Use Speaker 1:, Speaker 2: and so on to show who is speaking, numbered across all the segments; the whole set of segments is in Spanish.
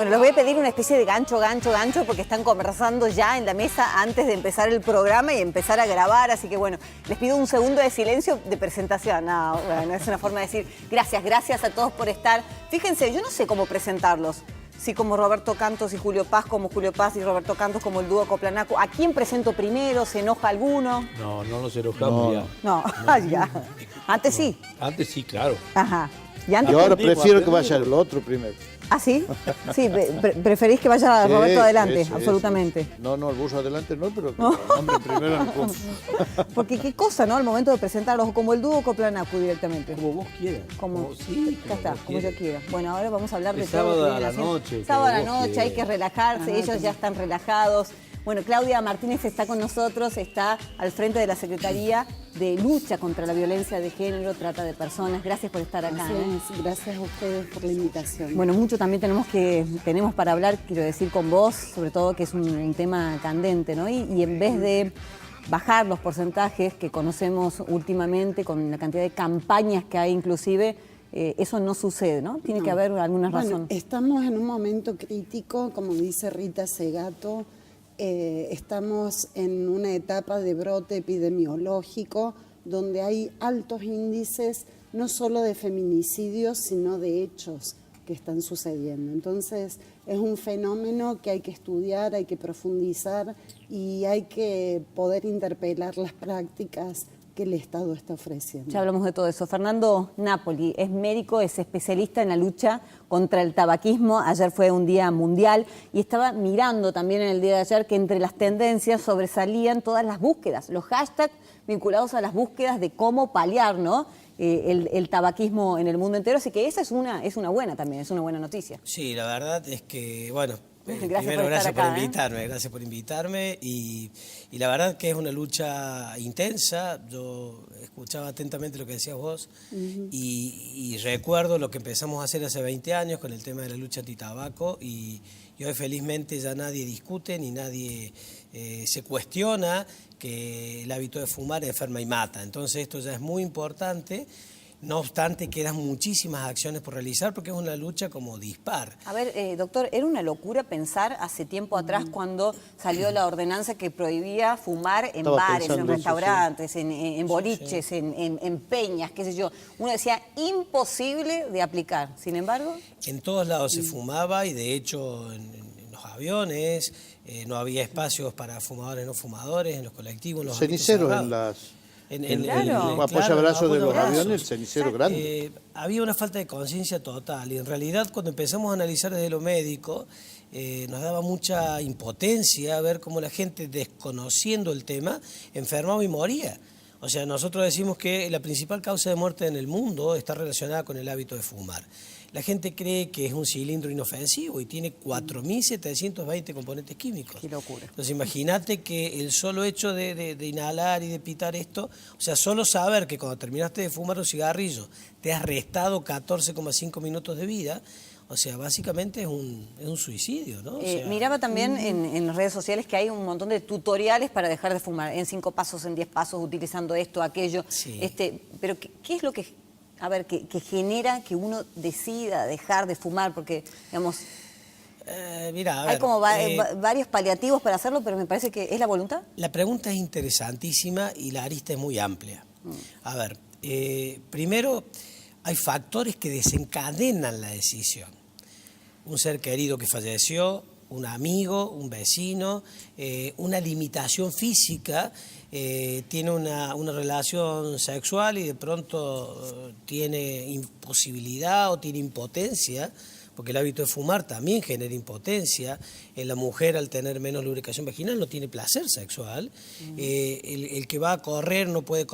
Speaker 1: Bueno, les voy a pedir una especie de gancho, porque están conversando ya en la mesa antes de empezar el programa y empezar a grabar. Así que bueno, les pido un segundo de silencio de presentación. No, bueno, es una forma de decir gracias a todos por estar. Fíjense, yo no sé cómo presentarlos. Sí, como Roberto Cantos y Julio Paz, como Julio Paz y Roberto Cantos, como el dúo Coplanacu. ¿A quién presento primero? ¿Se enoja alguno?
Speaker 2: No nos enojamos ya.
Speaker 1: No, ya. Antes sí.
Speaker 2: Antes sí, claro.
Speaker 1: Ajá. Y antes
Speaker 3: Yo ahora prefiero que vaya el otro primero.
Speaker 1: ¿Ah, sí? Sí, preferís que vaya Roberto adelante,
Speaker 3: eso,
Speaker 1: absolutamente.
Speaker 3: Eso. No, el burro adelante no, pero que
Speaker 1: ¿No?
Speaker 3: el hombre primero en el punto.
Speaker 1: Porque qué cosa, ¿no? Al momento de presentarlos, como el dúo Coplanacu directamente.
Speaker 2: Como vos quieras.
Speaker 1: Sí, ya está, como yo quiera. Bueno, ahora vamos a hablar de todo.
Speaker 2: Sábado a la noche.
Speaker 1: Sábado a la noche, hay que relajarse, ellos ya están relajados. Bueno, Claudia Martínez está con nosotros, está al frente de la Secretaría de Lucha contra la Violencia de Género, Trata de Personas. Gracias por estar acá.
Speaker 4: Gracias a ustedes por la invitación.
Speaker 1: Bueno, mucho también tenemos para hablar, quiero decir, con vos, sobre todo que es un tema candente, ¿no? Y en vez de bajar los porcentajes que conocemos últimamente, con la cantidad de campañas que hay inclusive, eso no sucede, ¿no? Tiene que haber alguna razón.
Speaker 4: Estamos en un momento crítico, como dice Rita Segato. Estamos en una etapa de brote epidemiológico donde hay altos índices no solo de feminicidios, sino de hechos que están sucediendo. Entonces, es un fenómeno que hay que estudiar, hay que profundizar y hay que poder interpelar las prácticas que el Estado está ofreciendo.
Speaker 1: Ya hablamos de todo eso. Fernando Napoli es médico, es especialista en la lucha contra el tabaquismo. Ayer fue un día mundial y estaba mirando también en el día de ayer que entre las tendencias sobresalían todas las búsquedas, los hashtags vinculados a las búsquedas de cómo paliar, ¿no? El tabaquismo en el mundo entero. Así que esa es una buena también, es una buena noticia.
Speaker 5: Sí, la verdad es que, bueno,
Speaker 1: gracias
Speaker 5: por invitarme y la verdad que es una lucha intensa. Yo escuchaba atentamente lo que decías vos y recuerdo lo que empezamos a hacer hace 20 años con el tema de la lucha antitabaco y hoy felizmente ya nadie discute ni nadie se cuestiona que el hábito de fumar enferma y mata. Entonces esto ya es muy importante. No obstante, quedan muchísimas acciones por realizar porque es una lucha como dispar.
Speaker 1: A ver, doctor, era una locura pensar hace tiempo atrás cuando salió la ordenanza que prohibía fumar en bares, en restaurantes, sí. en boliches, sí. en peñas, qué sé yo. Uno decía, imposible de aplicar. Sin embargo...
Speaker 5: En todos lados se fumaba y de hecho en los aviones no había espacios para fumadores no fumadores, en los colectivos, en los
Speaker 3: ceniceros en las... El apoyabrazo de los aviones, el cenicero grande.
Speaker 5: Había una falta de conciencia total y en realidad cuando empezamos a analizar desde lo médico nos daba mucha impotencia ver cómo la gente, desconociendo el tema, enfermaba y moría. O sea, nosotros decimos que la principal causa de muerte en el mundo está relacionada con el hábito de fumar. La gente cree que es un cilindro inofensivo y tiene 4.720 componentes químicos.
Speaker 1: Qué locura.
Speaker 5: Entonces imagínate que el solo hecho de inhalar y de pitar esto, o sea, solo saber que cuando terminaste de fumar un cigarrillo te has restado 14,5 minutos de vida, o sea, básicamente es un suicidio, ¿no? O sea,
Speaker 1: miraba también en las redes sociales que hay un montón de tutoriales para dejar de fumar, en 5 pasos, en 10 pasos, utilizando esto, aquello.
Speaker 5: Sí.
Speaker 1: Pero ¿qué es lo que... A ver, que genera que uno decida dejar de fumar? Porque, digamos,
Speaker 5: mira, a ver,
Speaker 1: hay como varios paliativos para hacerlo, pero me parece que es la voluntad.
Speaker 5: La pregunta es interesantísima y la arista es muy amplia. A ver, primero, hay factores que desencadenan la decisión. Un ser querido que falleció, un amigo, un vecino, una limitación física, tiene una relación sexual y de pronto tiene imposibilidad o tiene impotencia, porque el hábito de fumar también genera impotencia. La mujer, al tener menos lubricación vaginal, no tiene placer sexual. El que va a correr, no puede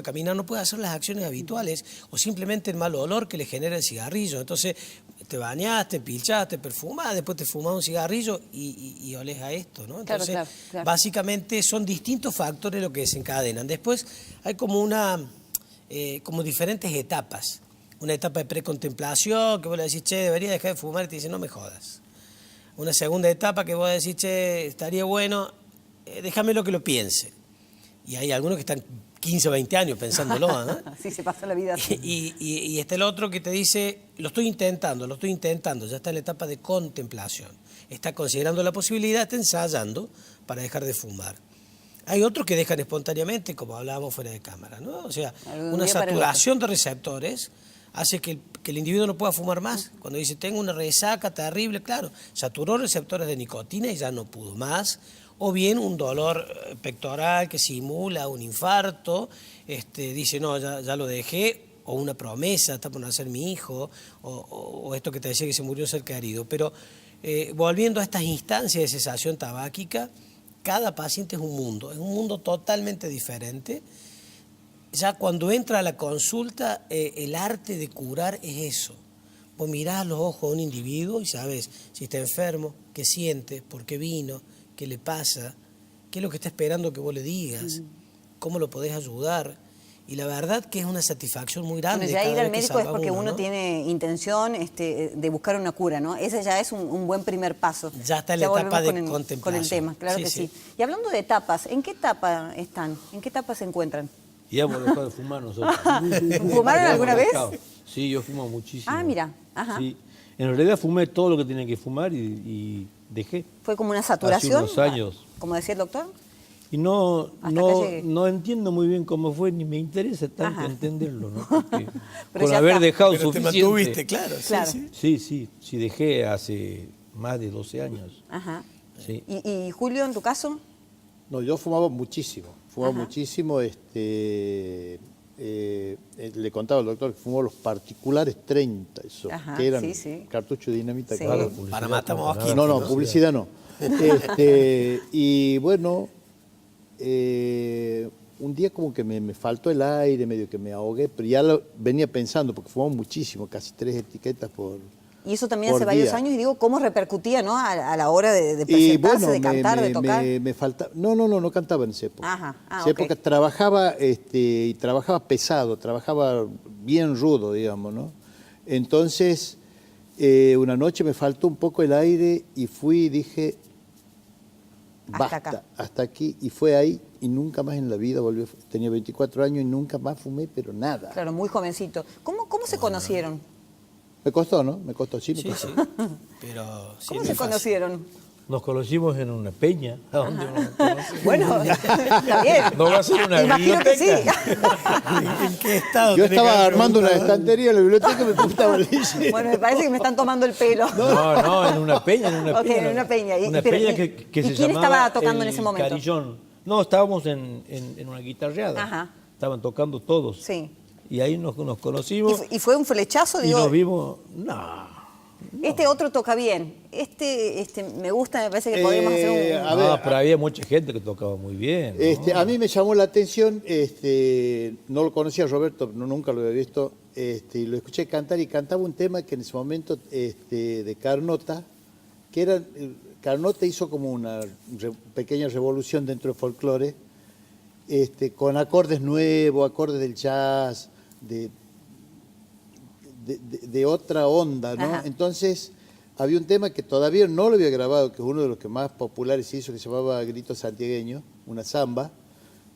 Speaker 5: caminar, no puede hacer las acciones habituales, o simplemente el mal olor que le genera el cigarrillo. Entonces, te bañaste, pilchaste, perfumás, después te fumás un cigarrillo y olés a esto, ¿no? Entonces,
Speaker 1: claro.
Speaker 5: básicamente son distintos factores los que desencadenan. Después hay como como diferentes etapas. Una etapa de precontemplación, que vos le decís, che, debería dejar de fumar, y te dicen, no me jodas. Una segunda etapa que vos decís, che, estaría bueno, déjame lo que lo piense. Y hay algunos que están 15 o 20 años pensándolo, ¿no?
Speaker 1: Así se pasa la vida. Así.
Speaker 5: Y está el otro que te dice, lo estoy intentando, ya está en la etapa de contemplación. Está considerando la posibilidad, está ensayando para dejar de fumar. Hay otros que dejan espontáneamente, como hablábamos fuera de cámara, ¿no? O sea, una saturación de receptores hace que el individuo no pueda fumar más. Cuando dice, tengo una resaca terrible, claro, saturó receptores de nicotina y ya no pudo más. O bien un dolor pectoral que simula un infarto, dice, no, ya lo dejé, o una promesa, está por nacer mi hijo, o esto que te decía que se murió un ser querido. Pero volviendo a estas instancias de cesación tabáquica, cada paciente es un mundo totalmente diferente. Ya cuando entra a la consulta, el arte de curar es eso. Vos mirás a los ojos a un individuo y sabes si está enfermo, qué siente, por qué vino, qué le pasa, qué es lo que está esperando que vos le digas, cómo lo podés ayudar. Y la verdad que es una satisfacción muy grande.
Speaker 1: Bueno, ya ir al médico es porque uno
Speaker 5: ¿no?
Speaker 1: tiene intención de buscar una cura, ¿no? Ese ya es un buen primer paso.
Speaker 5: Ya está en la etapa de contemplación.
Speaker 1: Con el tema, claro que sí. Y hablando de etapas, ¿en qué etapa están? ¿En qué etapa se encuentran?
Speaker 2: Y hemos dejado de fumar nosotros.
Speaker 1: ¿Fumaron alguna vez?
Speaker 2: Sí, yo fumo muchísimo.
Speaker 1: Ah, mira. Ajá.
Speaker 2: Sí. En realidad fumé todo lo que tenía que fumar y dejé.
Speaker 1: ¿Fue como una saturación?
Speaker 2: Hace unos años.
Speaker 1: Como decía el doctor.
Speaker 2: Y no entiendo muy bien cómo fue, ni me interesa tanto entenderlo, ¿no? Porque con haber dejado
Speaker 5: pero
Speaker 2: suficiente.
Speaker 5: te mantuviste, claro.
Speaker 1: Claro.
Speaker 2: Sí, dejé hace más de 12 años.
Speaker 1: Ajá.
Speaker 2: Sí.
Speaker 1: ¿Y Julio, en tu caso?
Speaker 3: No, yo fumaba muchísimo. Le contaba al doctor que fumó los particulares 30, eso, que eran cartuchos de dinamita.
Speaker 1: Sí.
Speaker 3: Claro,
Speaker 5: para matar mosquitos.
Speaker 3: No, publicidad no. Y bueno, un día como que me faltó el aire, medio que me ahogué, pero ya lo venía pensando, porque fumamos muchísimo, casi 3 etiquetas por
Speaker 1: Y eso también hace
Speaker 3: día.
Speaker 1: varios años, y digo, ¿cómo repercutía, no? A la hora de presentarse, de cantar, de tocar.
Speaker 3: Me falta, no cantaba en esa época.
Speaker 1: Ajá.
Speaker 3: En esa época trabajaba, y trabajaba pesado, trabajaba bien rudo, digamos, ¿no? Entonces, una noche me faltó un poco el aire y fui y dije, basta, hasta aquí. Y fue ahí y nunca más en la vida volví. Tenía 24 años y nunca más fumé, pero nada.
Speaker 1: Claro, muy jovencito. ¿Cómo se conocieron?
Speaker 3: Me costó, ¿no? Me costó, sí, me costó.
Speaker 5: Sí. Pero, sí,
Speaker 1: ¿Cómo se conocieron?
Speaker 2: Nos conocimos en una peña. ¿A dónde nos conocimos?
Speaker 1: Bueno, está bien.
Speaker 2: No va a ser una
Speaker 1: Imagino que sí.
Speaker 5: ¿En qué estado?
Speaker 3: Yo estaba armando una estantería en la biblioteca y me preguntaba leyendo.
Speaker 1: Bueno, me parece que me están tomando el pelo.
Speaker 2: No, en una peña,
Speaker 1: Ok, en una peña.
Speaker 2: Una peña que
Speaker 1: ¿y
Speaker 2: se
Speaker 1: quién
Speaker 2: llamaba
Speaker 1: estaba tocando en ese
Speaker 2: el
Speaker 1: momento?
Speaker 2: Carillón. No, estábamos en una guitarreada.
Speaker 1: Ajá.
Speaker 2: Estaban tocando todos.
Speaker 1: Sí.
Speaker 2: Y ahí nos conocimos.
Speaker 1: ¿Y fue un flechazo?
Speaker 2: Y
Speaker 1: Digo,
Speaker 2: nos vimos. No.
Speaker 1: este otro toca bien. Me gusta, me parece que podríamos hacer un...
Speaker 3: A ver,
Speaker 2: pero había mucha gente que tocaba muy bien. ¿no?
Speaker 3: A mí me llamó la atención, no lo conocía a Roberto, nunca lo había visto, y lo escuché cantar y cantaba un tema que en ese momento de Carnota, que era, Carnota hizo como una pequeña revolución dentro del folclore, con acordes nuevos, acordes del jazz, de otra onda, ¿no?
Speaker 1: Ajá.
Speaker 3: Entonces, había un tema que todavía no lo había grabado, que es uno de los que más populares hizo, que se llamaba Grito Santiagueño, una samba,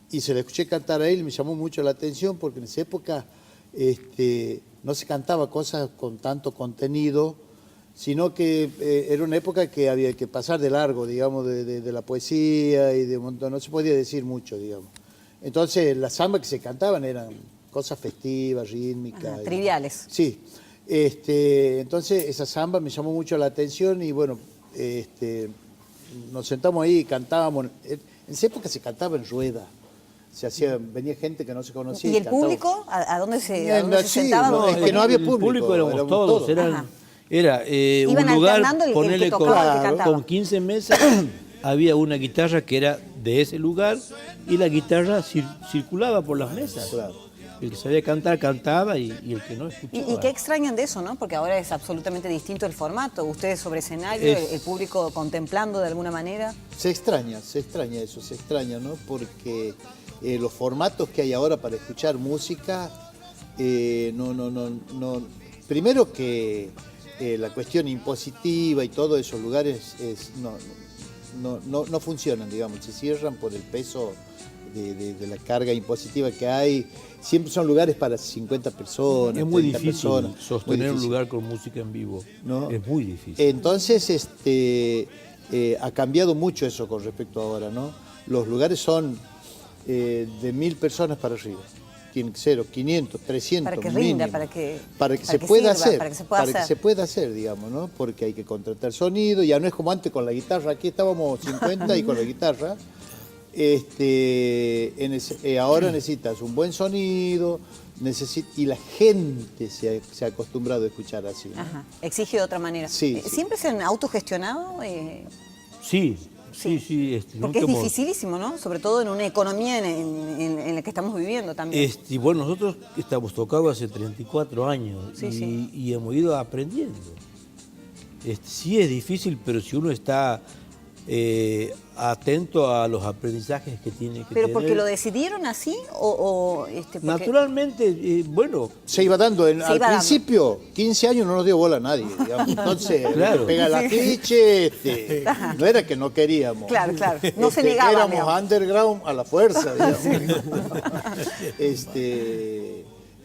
Speaker 3: y se la escuché cantar a él y me llamó mucho la atención porque en esa época no se cantaba cosas con tanto contenido, sino que era una época que había que pasar de largo, digamos, de la poesía y de un montón, no se podía decir mucho, digamos. Entonces, las zambas que se cantaban eran cosas festivas, rítmicas.
Speaker 1: Triviales.
Speaker 3: Sí. Entonces, esa samba me llamó mucho la atención y bueno, nos sentamos ahí y cantábamos. En esa época se cantaba en rueda. Venía gente que no se conocía.
Speaker 1: ¿Y el
Speaker 3: cantaba.
Speaker 1: público? ¿A dónde se
Speaker 3: Sí,
Speaker 1: sentaba?
Speaker 3: no, es que no había público.
Speaker 2: El público éramos todos. Era
Speaker 1: Iban
Speaker 2: un lugar,
Speaker 1: alternando el que
Speaker 2: ponerle
Speaker 1: tocaba, el que cantaba.
Speaker 2: con 15 mesas, había una guitarra que era de ese lugar y la guitarra circulaba por las mesas.
Speaker 3: Claro.
Speaker 2: El que sabía cantar, cantaba y el que no escuchaba.
Speaker 1: ¿Y qué extrañan de eso, no? Porque ahora es absolutamente distinto el formato. Ustedes sobre escenario, el público contemplando de alguna manera.
Speaker 3: Se extraña eso, ¿no? Porque los formatos que hay ahora para escuchar música, no. Primero que la cuestión impositiva y todos esos lugares no funcionan, digamos, se cierran por el peso de la carga impositiva que hay. Siempre son lugares para 50 personas,
Speaker 2: Es muy
Speaker 3: 30
Speaker 2: difícil
Speaker 3: personas.
Speaker 2: sostener un lugar con música en vivo,
Speaker 3: ¿no?
Speaker 2: Es muy difícil.
Speaker 3: Entonces, ha cambiado mucho eso con respecto a ahora, ¿no? Los lugares son de 1000 personas para arriba. Tienen que ser 500, 300
Speaker 1: para que rinda,
Speaker 3: mínimo,
Speaker 1: para que
Speaker 3: se pueda
Speaker 1: sirva,
Speaker 3: hacer,
Speaker 1: para que se pueda hacer.
Speaker 3: se pueda hacer, digamos, ¿no? Porque hay que contratar sonido, ya no es como antes con la guitarra, aquí estábamos 50 y con la guitarra. Ahora necesitas un buen sonido, y la gente se ha acostumbrado a escuchar así, ¿no?
Speaker 1: Ajá. Exige de otra manera.
Speaker 3: Sí, sí.
Speaker 1: ¿Siempre se han autogestionado?
Speaker 2: Sí.
Speaker 1: Porque es dificilísimo, ¿no? Sobre todo en una economía en la que estamos viviendo también.
Speaker 2: Bueno, nosotros estamos tocados hace 34 años y hemos ido aprendiendo. Sí es difícil, pero si uno está atento a los aprendizajes que tiene que
Speaker 1: ¿Pero
Speaker 2: tener.
Speaker 1: porque lo decidieron así porque...
Speaker 2: Naturalmente, bueno...
Speaker 3: Se iba dando, al
Speaker 1: dando.
Speaker 3: principio, 15 años no nos dio bola a nadie, digamos. Entonces,
Speaker 2: Claro.
Speaker 3: pega el afiche, no era que no queríamos.
Speaker 1: Claro, no se negaban,
Speaker 3: éramos
Speaker 1: digamos.
Speaker 3: underground a la fuerza, digamos.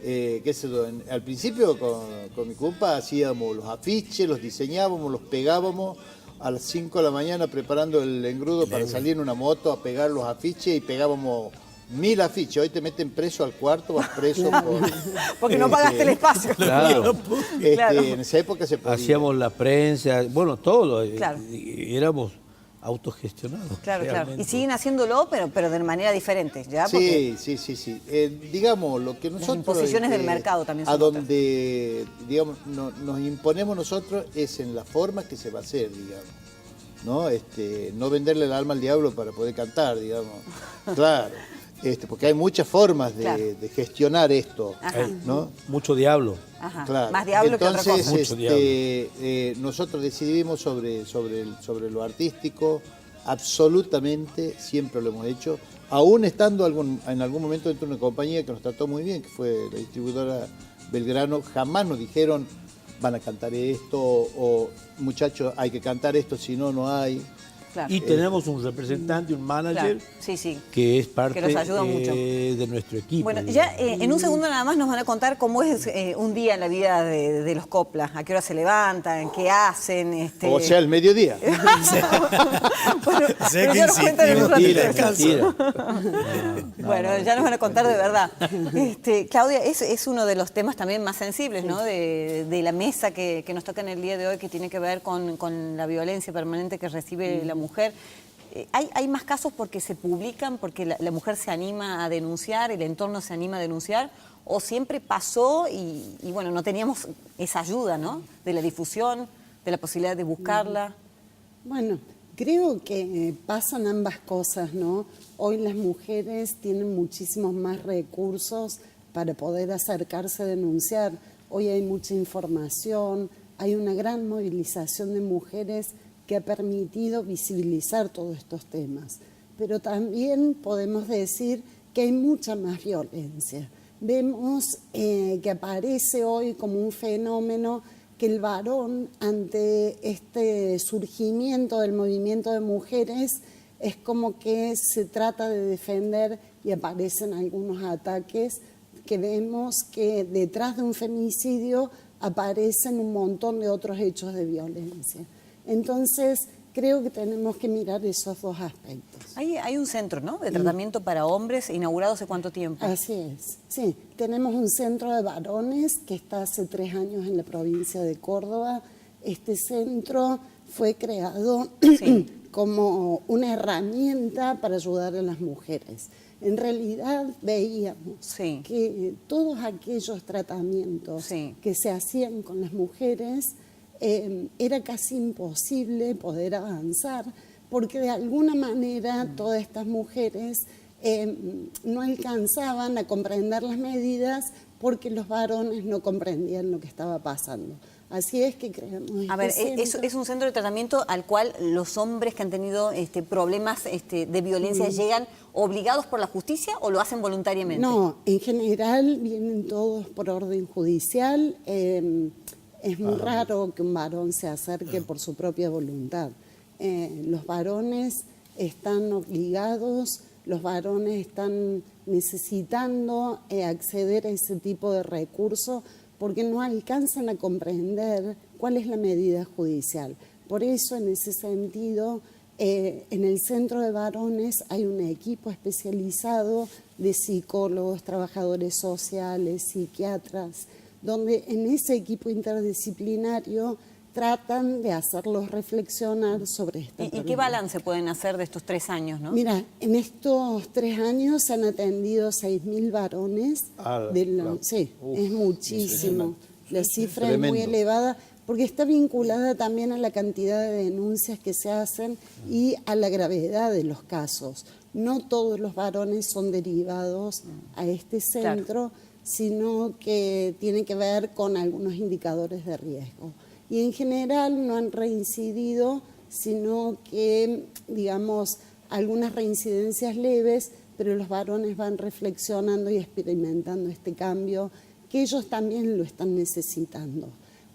Speaker 3: Qué sé yo, al principio con mi compa hacíamos los afiches, los diseñábamos, los pegábamos a las 5 de la mañana preparando el engrudo para salir en una moto a pegar los afiches y pegábamos 1000 afiches. Hoy te meten preso al cuarto, vas preso
Speaker 1: porque no pagaste el espacio.
Speaker 2: Claro.
Speaker 3: En esa época se podía.
Speaker 2: Hacíamos la prensa, bueno, todo.
Speaker 1: Claro.
Speaker 2: Éramos autogestionados.
Speaker 1: Claro.
Speaker 2: realmente.
Speaker 1: Y siguen haciéndolo, pero de manera diferente, ¿ya?
Speaker 3: Sí. Digamos, lo que nosotros...
Speaker 1: Las imposiciones del mercado también son
Speaker 3: a donde, digamos, nos imponemos nosotros es en la forma que se va a hacer, digamos. ¿No? No venderle el alma al diablo para poder cantar, digamos. Claro. Porque hay muchas formas de gestionar esto, ¿no?
Speaker 2: Mucho diablo.
Speaker 1: Ajá.
Speaker 3: Claro.
Speaker 1: Más diablo que otra cosa.
Speaker 3: Entonces, nosotros decidimos sobre lo artístico, absolutamente, siempre lo hemos hecho, aún estando en algún momento dentro de una compañía que nos trató muy bien, que fue la distribuidora Belgrano. Jamás nos dijeron, van a cantar esto, o muchachos, hay que cantar esto, si no, no hay.
Speaker 1: Claro.
Speaker 2: Y tenemos un representante, un manager,
Speaker 1: sí.
Speaker 2: que es parte
Speaker 1: Que nos ayuda mucho.
Speaker 2: de nuestro equipo.
Speaker 1: Bueno, ya en un segundo nada más nos van a contar cómo es un día en la vida de los Coplas, a qué hora se levantan, qué hacen.
Speaker 3: O sea, el mediodía.
Speaker 1: Bueno,
Speaker 5: Sé
Speaker 1: pero
Speaker 5: que
Speaker 1: ya nos cuentan en un ratito.
Speaker 2: Mentira.
Speaker 1: Bueno, ya nos van a contar de verdad. Claudia, es uno de los temas también más sensibles, ¿no? De la mesa que nos toca en el día de hoy, que tiene que ver con la violencia permanente que recibe la mujer. ¿Hay más casos porque se publican, porque la mujer se anima a denunciar, el entorno se anima a denunciar? ¿O siempre pasó y bueno, no teníamos esa ayuda, ¿no? De la difusión, de la posibilidad de buscarla?
Speaker 4: Bueno, creo que pasan ambas cosas, ¿no? Hoy las mujeres tienen muchísimos más recursos para poder acercarse a denunciar. Hoy hay mucha información, hay una gran movilización de mujeres que ha permitido visibilizar todos estos temas. Pero también podemos decir que hay mucha más violencia. Vemos que aparece hoy como un fenómeno que el varón, ante este surgimiento del movimiento de mujeres, es como que se trata de defender y aparecen algunos ataques que vemos que detrás de un femicidio aparecen un montón de otros hechos de violencia. Entonces, creo que tenemos que mirar esos dos aspectos.
Speaker 1: Hay un centro, ¿no?, de tratamiento para hombres, inaugurado hace cuánto tiempo.
Speaker 4: Así es, sí. Tenemos un centro de varones que está hace 3 años en la provincia de Córdoba. Este centro fue creado como una herramienta para ayudar a las mujeres. En realidad veíamos que todos aquellos tratamientos que se hacían con las mujeres era casi imposible poder avanzar, porque de alguna manera todas estas mujeres no alcanzaban a comprender las medidas porque los varones no comprendían lo que estaba pasando. Así es que creamos
Speaker 1: A ver, es un centro de tratamiento al cual los hombres que han tenido problemas de violencia llegan obligados por la justicia o lo hacen voluntariamente.
Speaker 4: No, en general vienen todos por orden judicial. Es muy raro que un varón se acerque por su propia voluntad. Los varones están obligados los varones están necesitando acceder a ese tipo de recursos porque no alcanzan a comprender cuál es la medida judicial. Por eso, en ese sentido, en el Centro de Varones hay un equipo especializado de psicólogos, trabajadores sociales, psiquiatras, donde en ese equipo interdisciplinario tratan de hacerlos reflexionar sobre esta
Speaker 1: ¿Y qué balance pueden hacer de estos 3 años, no?
Speaker 4: Mira, en estos 3 años se han atendido 6.000 varones. Sí, es muchísimo. La cifra es muy elevada porque está vinculada también a la cantidad de denuncias que se hacen y a la gravedad de los casos. No todos los varones son derivados a este centro, sino que tienen que ver con algunos indicadores de riesgo. Y en general no han reincidido, sino que, digamos, algunas reincidencias leves, pero los varones van reflexionando y experimentando este cambio, que ellos también lo están necesitando.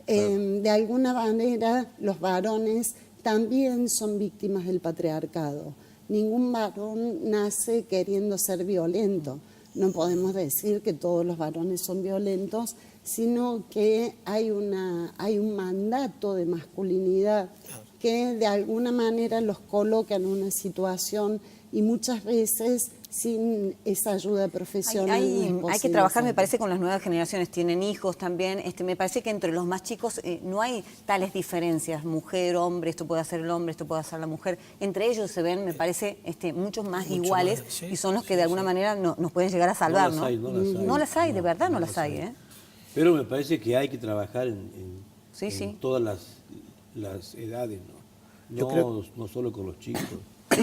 Speaker 4: De alguna manera, los varones también son víctimas del patriarcado. Ningún varón nace queriendo ser violento. No podemos decir que todos los varones son violentos, sino que hay un mandato de masculinidad que de alguna manera los coloca en una situación y muchas veces sin esa ayuda profesional.
Speaker 1: Hay que trabajar, me parece, con las nuevas generaciones. Tienen hijos también. Me parece que entre los más chicos no hay tales diferencias. Mujer, hombre, esto puede hacer el hombre, esto puede hacer la mujer. Entre ellos se ven, me parece, muchos más iguales y son los que de alguna manera nos pueden llegar a salvar, ¿no? No las hay, de verdad no las hay, ¿eh?
Speaker 2: Pero me parece que hay que trabajar en todas las edades, ¿no?
Speaker 3: Yo creo,
Speaker 2: no solo con los chicos.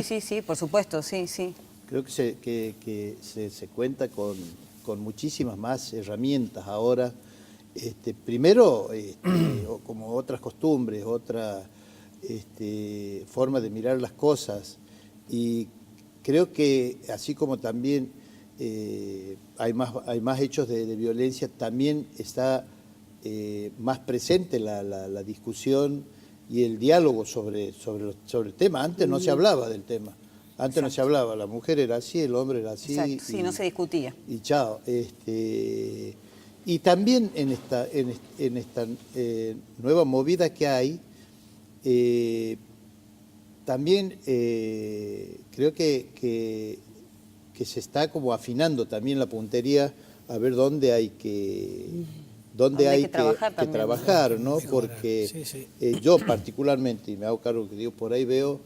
Speaker 1: Sí, por supuesto, sí.
Speaker 3: Creo que se cuenta con muchísimas más herramientas ahora. Primero, como otras costumbres, otra forma de mirar las cosas. Y creo que así como también hay más hechos de violencia, también está más presente la discusión y el diálogo sobre el tema. Antes no se hablaba del tema. Antes no se hablaba, la mujer era así, el hombre era así.
Speaker 1: Exacto. Sí, no se discutía.
Speaker 3: Y chao. Y también en esta nueva movida que hay, también creo que se está como afinando también la puntería a ver dónde hay que trabajar, ¿no? Porque yo particularmente, y me hago cargo que digo, por ahí veo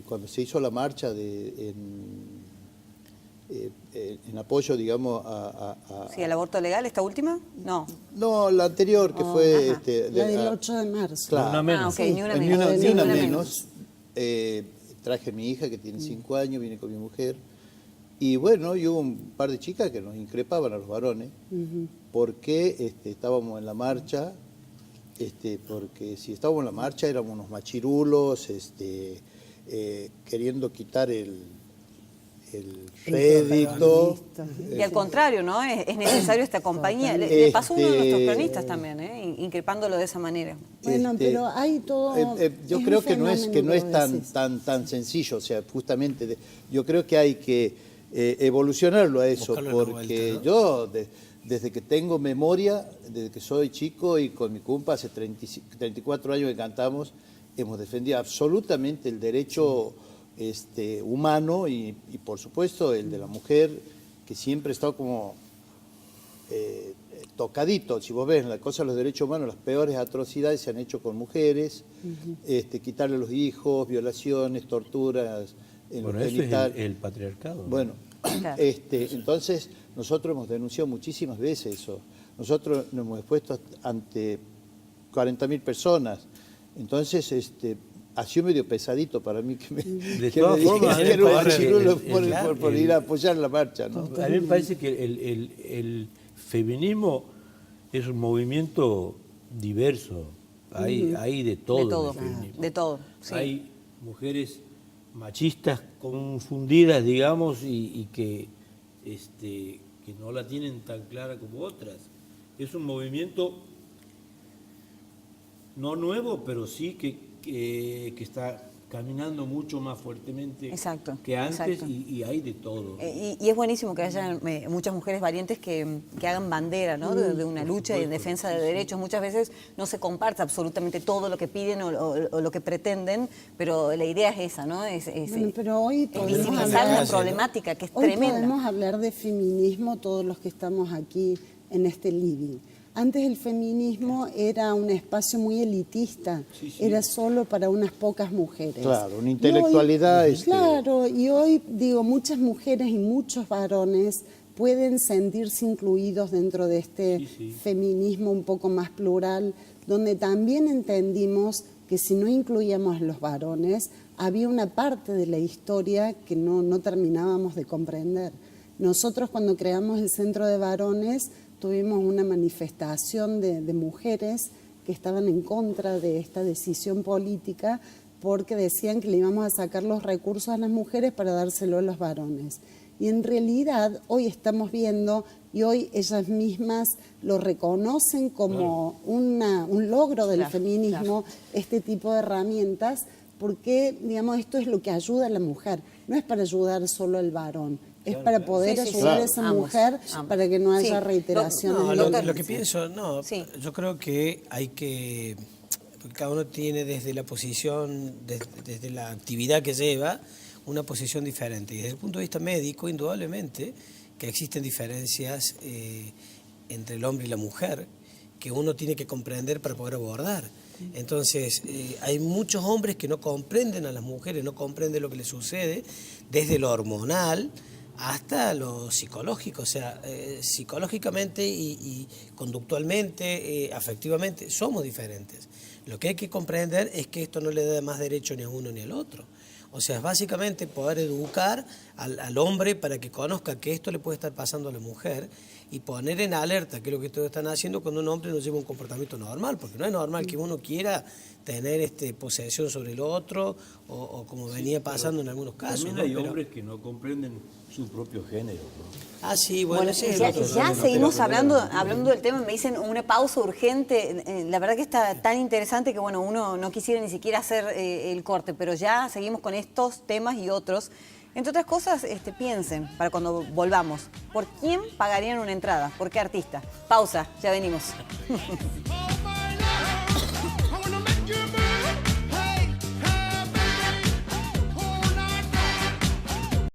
Speaker 3: cuando se hizo la marcha en apoyo, digamos,
Speaker 1: Sí, al aborto legal, ¿esta última? No.
Speaker 3: No, la anterior, que fue...
Speaker 4: la del 8 de marzo.
Speaker 3: Claro.
Speaker 2: Una menos.
Speaker 1: Okay, ni una menos.
Speaker 3: Traje a mi hija, que tiene 5 años, vine con mi mujer. Y bueno, y hubo un par de chicas que nos increpaban a los varones, porque estábamos en la marcha, porque si estábamos en la marcha éramos unos machirulos, queriendo quitar el rédito.
Speaker 1: Y al contrario, ¿no? Es necesario esta compañía. Le pasó a uno de nuestros cronistas también, increpándolo de esa manera.
Speaker 4: Bueno, pero hay todo...
Speaker 3: yo creo que no es tan sencillo, o sea, justamente yo creo que hay que evolucionarlo a eso, porque vuelta, ¿no? Yo desde que tengo memoria, desde que soy chico y con mi compa hace 34 años que cantamos, hemos defendido absolutamente el derecho humano y por supuesto el de la mujer, que siempre ha estado como tocadito. Si vos ves la cosa de los derechos humanos, las peores atrocidades se han hecho con mujeres, quitarle los hijos, violaciones, torturas en los genitales.
Speaker 2: Eso es el patriarcado, ¿no?
Speaker 3: Bueno,
Speaker 1: Claro.
Speaker 3: Entonces nosotros hemos denunciado muchísimas veces eso. Nosotros nos hemos expuesto ante 40.000 personas. Entonces, ha sido medio pesadito para mí que me dijeran por ir a apoyar la marcha, ¿no?
Speaker 2: A mí me parece que el feminismo es un movimiento diverso. Hay de todo.
Speaker 1: De todo, sí.
Speaker 2: Hay mujeres machistas confundidas, digamos, y que no la tienen tan clara como otras. Es un movimiento no nuevo, pero sí que está caminando mucho más fuertemente
Speaker 1: Exacto,
Speaker 2: que antes
Speaker 1: exacto.
Speaker 2: y hay de todo.
Speaker 1: Y es buenísimo que haya muchas mujeres valientes que hagan bandera, ¿no? de una lucha y en defensa de derechos. Muchas veces no se comparte absolutamente todo lo que piden o lo que pretenden, pero la idea es esa, ¿no?
Speaker 4: Bueno, pero hoy
Speaker 1: es
Speaker 4: podemos
Speaker 1: visibilizar
Speaker 4: hablar-
Speaker 1: una problemática que es
Speaker 4: Hoy
Speaker 1: tremenda.
Speaker 4: podemos hablar de feminismo todos los que estamos aquí en este living. Antes el feminismo era un espacio muy elitista, era solo para unas pocas mujeres.
Speaker 3: Claro, una intelectualidad,
Speaker 4: Y hoy, claro, y hoy digo, muchas mujeres y muchos varones pueden sentirse incluidos dentro de este feminismo un poco más plural, donde también entendimos que si no incluíamos a los varones, había una parte de la historia que no terminábamos de comprender. Nosotros cuando creamos el Centro de Varones tuvimos una manifestación de mujeres que estaban en contra de esta decisión política porque decían que le íbamos a sacar los recursos a las mujeres para dárselo a los varones. Y en realidad hoy estamos viendo y hoy ellas mismas lo reconocen como un logro del feminismo, este tipo de herramientas, porque digamos esto es lo que ayuda a la mujer, no es para ayudar solo al varón. Es para poder ayudar a esa mujer para que no haya reiteraciones.
Speaker 5: No, lo que pienso, yo creo que hay que, porque cada uno tiene desde la posición, desde la actividad que lleva, una posición diferente. Y desde el punto de vista médico, indudablemente, que existen diferencias entre el hombre y la mujer que uno tiene que comprender para poder abordar. Entonces, hay muchos hombres que no comprenden a las mujeres, no comprenden lo que les sucede, desde lo hormonal hasta lo psicológico, o sea, psicológicamente y conductualmente, afectivamente, somos diferentes. Lo que hay que comprender es que esto no le da más derecho ni a uno ni al otro. O sea, es básicamente poder educar al hombre para que conozca que esto le puede estar pasando a la mujer y poner en alerta que es lo que todos están haciendo cuando un hombre no lleva un comportamiento normal, porque no es normal que uno quiera tener posesión sobre el otro o como venía pasando en algunos casos.
Speaker 2: También hay hombres que no comprenden su propio género, ¿no?
Speaker 5: Ah, sí, bueno, ese es el otro.
Speaker 1: Ya seguimos hablando del tema, me dicen una pausa urgente. La verdad que está tan interesante que bueno, uno no quisiera ni siquiera hacer el corte, pero ya seguimos con estos temas y otros. Entre otras cosas, piensen, para cuando volvamos, ¿por quién pagarían una entrada? ¿Por qué artista? Pausa, ya venimos.